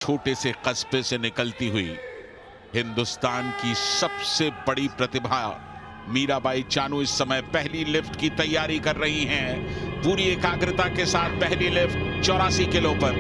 छोटे से कस्बे से निकलती हुई हिंदुस्तान की सबसे बड़ी प्रतिभा मीराबाई चानू इस समय पहली लिफ्ट की तैयारी कर रही हैं। पूरी एकाग्रता के साथ पहली लिफ्ट 84 किलो पर।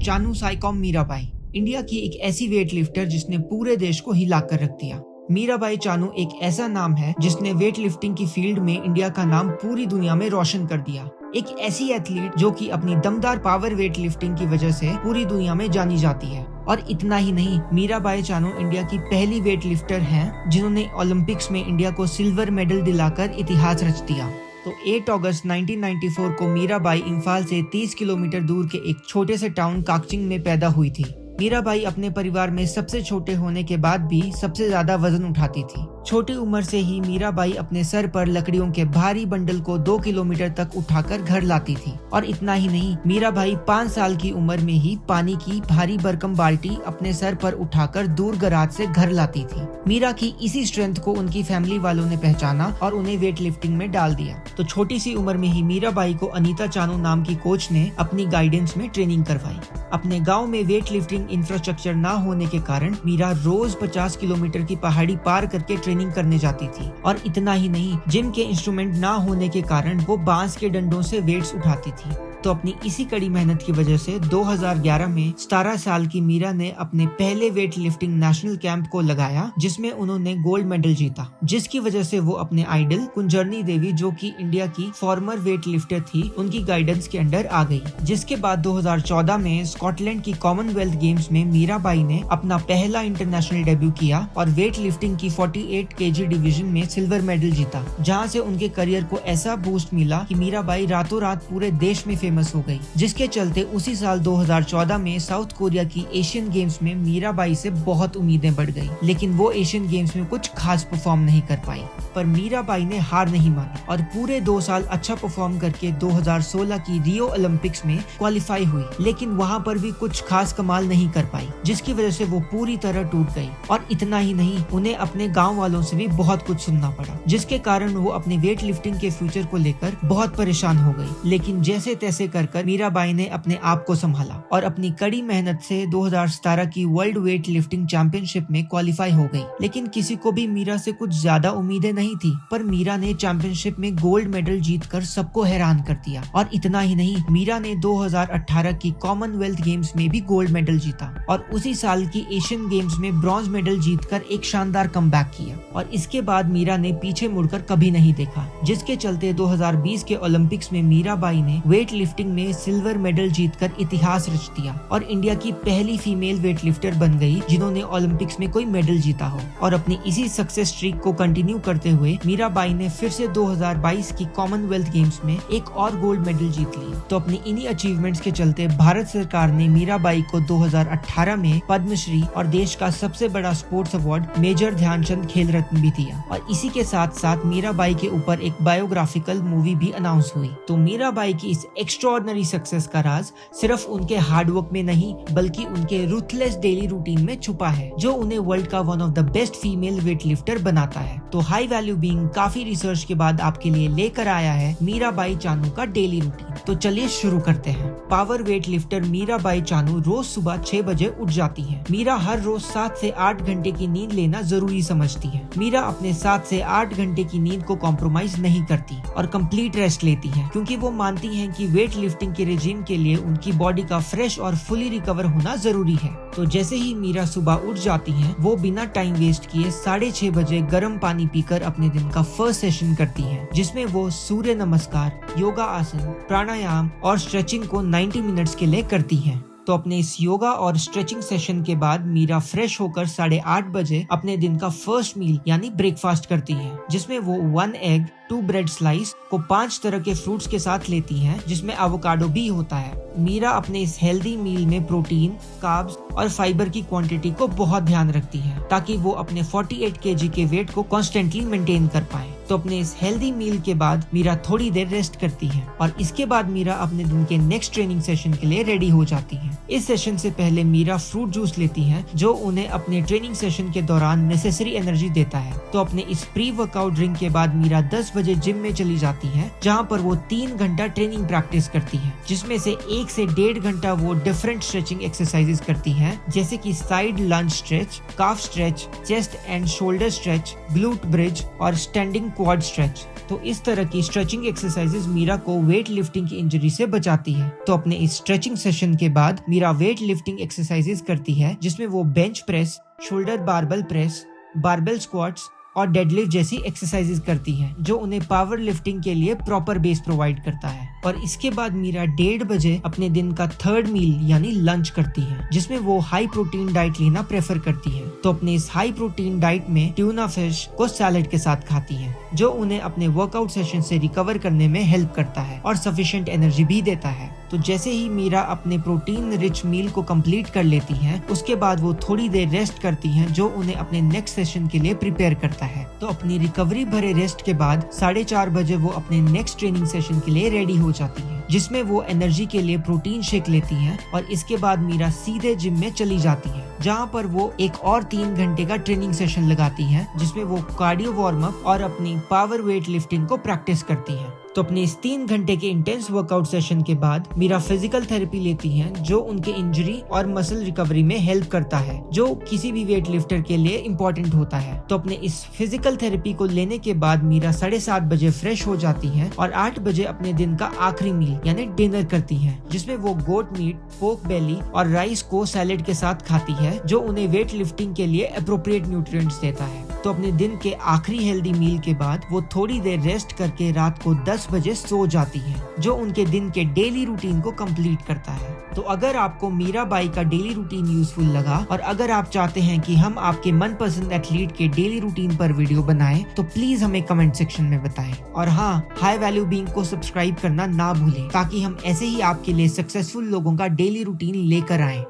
चानू साइकॉम मीराबाई इंडिया की एक ऐसी वेट लिफ्टर जिसने पूरे देश को हिला कर रख दिया। मीराबाई चानू एक ऐसा नाम है जिसने वेट लिफ्टिंग की फील्ड में इंडिया का नाम पूरी दुनिया में रोशन कर दिया। एक ऐसी एथलीट जो कि अपनी दमदार पावर वेट लिफ्टिंग की वजह से पूरी दुनिया में जानी जाती है। और इतना ही नहीं, मीराबाई चानू इंडिया की पहली वेट लिफ्टर हैं जिन्होंने ओलंपिक्स में इंडिया को सिल्वर मेडल दिलाकर इतिहास रच दिया। तो 8 अगस्त 1994 को मीराबाई इम्फाल से 30 किलोमीटर दूर के एक छोटे से टाउन काकचिंग में पैदा हुई थी। मीराबाई अपने परिवार में सबसे छोटे होने के बाद भी सबसे ज्यादा वजन उठाती थी। छोटी उम्र से ही मीराबाई अपने सर पर लकड़ियों के भारी बंडल को 2 किलोमीटर तक उठाकर घर लाती थी। और इतना ही नहीं, मीराबाई 5 साल की उम्र में ही पानी की भारी भरकम बाल्टी अपने सर पर उठाकर दूर दराज से घर लाती थी। मीरा की इसी स्ट्रेंथ को उनकी फैमिली वालों ने पहचाना और उन्हें वेट लिफ्टिंग में डाल दिया। तो छोटी सी उम्र में ही मीराबाई को अनीता चानू नाम की कोच ने अपनी गाइडेंस में ट्रेनिंग करवाई। अपने गाँव में वेट लिफ्टिंग इंफ्रास्ट्रक्चर न होने के कारण मीरा रोज 50 किलोमीटर की पहाड़ी पार करके ट्रेनिंग करने जाती थी। और इतना ही नहीं, जिम के इंस्ट्रूमेंट ना होने के कारण वो बांस के डंडों से वेट्स उठाती थी। तो अपनी इसी कड़ी मेहनत की वजह से 2011 में 17 साल की मीरा ने अपने पहले वेट लिफ्टिंग नेशनल कैंप को लगाया, जिसमें उन्होंने गोल्ड मेडल जीता, जिसकी वजह से वो अपने आइडल कुंजरनी देवी, जो कि इंडिया की फॉर्मर वेट लिफ्टर थी, उनकी गाइडेंस के अंडर आ गई। जिसके बाद 2014 में स्कॉटलैंड की कॉमनवेल्थ गेम्स में मीराबाई ने अपना पहला इंटरनेशनल डेब्यू किया और वेट लिफ्टिंग की 48 केजी डिवीजन में सिल्वर मेडल जीता, जहाँ से उनके करियर को ऐसा बूस्ट मिला कि मीराबाई रातों रात पूरे देश में फेमस हो गई। जिसके चलते उसी साल 2014 में साउथ कोरिया की एशियन गेम्स में मीराबाई से बहुत उम्मीदें बढ़ गई, लेकिन वो एशियन गेम्स में कुछ खास परफॉर्म नहीं कर पाई। पर मीराबाई ने हार नहीं मानी और पूरे 2 साल अच्छा परफॉर्म करके 2016 की रियो ओलंपिक्स में क्वालिफाई हुई, लेकिन वहाँ पर भी कुछ खास कमाल नहीं कर पाई, जिसकी वजह से वो पूरी तरह टूट गई। और इतना ही नहीं, उन्हें अपने गाँव वालों से भी बहुत कुछ सुनना पड़ा, जिसके कारण वो अपने वेट लिफ्टिंग के फ्यूचर को लेकर बहुत परेशान हो गई। लेकिन जैसे तैसे कर मीराबाई ने अपने आप को संभाला और अपनी कड़ी मेहनत से 2017 की वर्ल्ड वेट लिफ्टिंग चैंपियनशिप में क्वालिफाई हो गई। लेकिन किसी को भी मीरा से कुछ ज्यादा उम्मीदें नहीं थी, पर मीरा ने चैंपियनशिप में गोल्ड मेडल जीतकर सबको हैरान कर दिया। और इतना ही नहीं, मीरा ने 2018 की कॉमनवेल्थ गेम्स में भी गोल्ड मेडल जीता और उसी साल की एशियन गेम्स में ब्रॉन्ज मेडल जीतकर एक शानदार कमबैक किया। और इसके बाद मीरा ने पीछे मुड़कर कभी नहीं देखा, जिसके चलते 2020 के ओलंपिक्स में मीराबाई ने वेट लिफ्टिंग में सिल्वर मेडल जीतकर इतिहास रच दिया और इंडिया की पहली फीमेल वेट लिफ्टर बन गई जिन्होंने ओलंपिक्स में कोई मेडल जीता हो। और अपनी इसी सक्सेस स्ट्रीक को कंटिन्यू करते हुए मीराबाई ने फिर से 2022 की कॉमनवेल्थ गेम्स में एक और गोल्ड मेडल जीत लिया। तो अपनी इन्हीं अचीवमेंट्स के चलते भारत सरकार ने मीराबाई को 2018 में पद्मश्री और देश का सबसे बड़ा स्पोर्ट्स अवार्ड मेजर ध्यानचंद खेल रत्न भी दिया। और इसी के साथ साथ मीराबाई के ऊपर एक बायोग्राफिकल मूवी भी अनाउंस हुई। तो मीराबाई की इस एक्स्ट्राऑर्डिनरी सक्सेस का राज सिर्फ उनके हार्डवर्क में नहीं, बल्कि उनके रूथलेस डेली रूटीन में छुपा है, जो उन्हें वर्ल्ड का one of the best female weight lifter बनाता है। तो हाई वैल्यू बीइंग काफी रिसर्च के बाद आपके लिए लेकर आया है मीराबाई चानू का डेली रूटीन। तो चलिए शुरू करते हैं। Power weight lifter Mirabai Chanu रोज सुबह 6 बजे उठ जाती है। मीरा हर रोज 7 से 8 घंटे की नींद लेना जरूरी समझती है। मीरा अपने 7 से 8 घंटे की नींद को कॉम्प्रोमाइज नहीं करती और कंप्लीट रेस्ट लेती है, क्योंकि वो मानती है कि वेट लिफ्टिंग के रेजिम के लिए उनकी बॉडी का फ्रेश और फुली रिकवर होना जरूरी है। तो जैसे ही मीरा सुबह उठ जाती हैं, वो बिना टाइम वेस्ट किए 6:30 बजे गर्म पानी पीकर अपने दिन का फर्स्ट सेशन करती हैं, जिसमें वो सूर्य नमस्कार, योगा आसन, प्राणायाम और स्ट्रेचिंग को 90 मिनट्स के लिए करती हैं। तो अपने इस योगा और स्ट्रेचिंग सेशन के बाद मीरा फ्रेश होकर 8:30 बजे अपने दिन का फर्स्ट मील यानी ब्रेकफास्ट करती है, जिसमें वो 1 एग, 2 ब्रेड स्लाइस को 5 तरह के फ्रूट्स के साथ लेती हैं, जिसमें एवोकाडो भी होता है। मीरा अपने इस हेल्दी मील में प्रोटीन, कार्ब्स और फाइबर की क्वांटिटी को बहुत ध्यान रखती है, ताकि वो अपने 48 केजी के वेट को कॉन्स्टेंटली मेंटेन कर पाए। तो तो अपने इस हेल्दी मील के बाद मीरा थोड़ी देर रेस्ट करती है और इसके बाद मीरा अपने दिन के नेक्स्ट ट्रेनिंग सेशन के लिए रेडी हो जाती है। इस सेशन से पहले मीरा फ्रूट जूस लेती है जो उन्हें अपने ट्रेनिंग सेशन के दौरान नेसेसरी एनर्जी देता है। तो अपने इस प्री वर्कआउट ड्रिंक के बाद मीरा 10 बजे जिम में चली जाती है जहाँ पर वो 3 घंटा ट्रेनिंग प्रैक्टिस करती है, जिसमें से 1 से 1.5 घंटा वो डिफरेंट स्ट्रेचिंग एक्सरसाइजेस करती है, जैसे कि side lunge stretch, calf stretch, chest and shoulder stretch, glute bridge और स्टैंडिंग क्वाड स्ट्रेच। तो इस तरह की स्ट्रेचिंग एक्सरसाइजेस मीरा को वेट लिफ्टिंग की इंजरी से बचाती है। तो अपने इस स्ट्रेचिंग सेशन के बाद मीरा वेट लिफ्टिंग एक्सरसाइजेस करती है, जिसमें वो bench press, shoulder barbell press, barbell squats और डेडलिफ्ट जैसी एक्सरसाइजेस करती हैं, जो उन्हें पावर लिफ्टिंग के लिए प्रॉपर बेस प्रोवाइड करता है। और इसके बाद मीरा 1:30 बजे अपने दिन का थर्ड मील यानी लंच करती है, जिसमें वो हाई प्रोटीन डाइट लेना प्रेफर करती है। तो अपने इस हाई प्रोटीन डाइट में ट्यूना फिश को सैलेड के साथ खाती है, जो उन्हें अपने वर्कआउट सेशन से रिकवर करने में हेल्प करता है और सफिशिएंट एनर्जी भी देता है। तो जैसे ही मीरा अपने प्रोटीन रिच मील को कंप्लीट कर लेती हैं, उसके बाद वो थोड़ी देर रेस्ट करती हैं, जो उन्हें अपने नेक्स्ट सेशन के लिए प्रिपेयर करता है। तो अपनी रिकवरी भरे रेस्ट के बाद 4:30 बजे वो अपने नेक्स्ट ट्रेनिंग सेशन के लिए रेडी हो जाती है, जिसमें वो एनर्जी के लिए प्रोटीन शेक लेती हैं और इसके बाद मीरा सीधे जिम में चली जाती है, जहाँ पर वो एक और 3 घंटे का ट्रेनिंग सेशन लगाती है, जिसमें वो कार्डियो वार्म अप और अपनी पावर वेट लिफ्टिंग को प्रैक्टिस करती है। तो अपने इस 3 घंटे के इंटेंस वर्कआउट सेशन के बाद मीरा फिजिकल थेरेपी लेती हैं, जो उनके इंजरी और मसल रिकवरी में हेल्प करता है, जो किसी भी वेट लिफ्टर के लिए इम्पोर्टेंट होता है। तो अपने इस फिजिकल थेरेपी को लेने के बाद मीरा 7:30 बजे फ्रेश हो जाती है और 8 बजे अपने दिन का आखिरी मील यानी डिनर करती है, जिसमें वो गोट मीट, पोर्क बेली और राइस को सैलेड के साथ खाती है, जो उन्हें वेट लिफ्टिंग के लिए अप्रोप्रिएट न्यूट्रिएंट्स देता है। तो अपने दिन के आखिरी हेल्दी मील के बाद वो थोड़ी देर रेस्ट करके रात को 10 बजे सो जाती है, जो उनके दिन के डेली रूटीन को कंप्लीट करता है। तो अगर आपको मीराबाई का डेली रूटीन यूजफुल लगा और अगर आप चाहते हैं कि हम आपके मनपसंद एथलीट के डेली रूटीन पर वीडियो बनाएं, तो प्लीज हमें कमेंट सेक्शन में बताएं। और हाँ, हाई वैल्यू बीइंग को सब्सक्राइब करना ना भूलें, ताकि हम ऐसे ही आपके लिए सक्सेसफुल लोगों का डेली रूटीन लेकर आएं।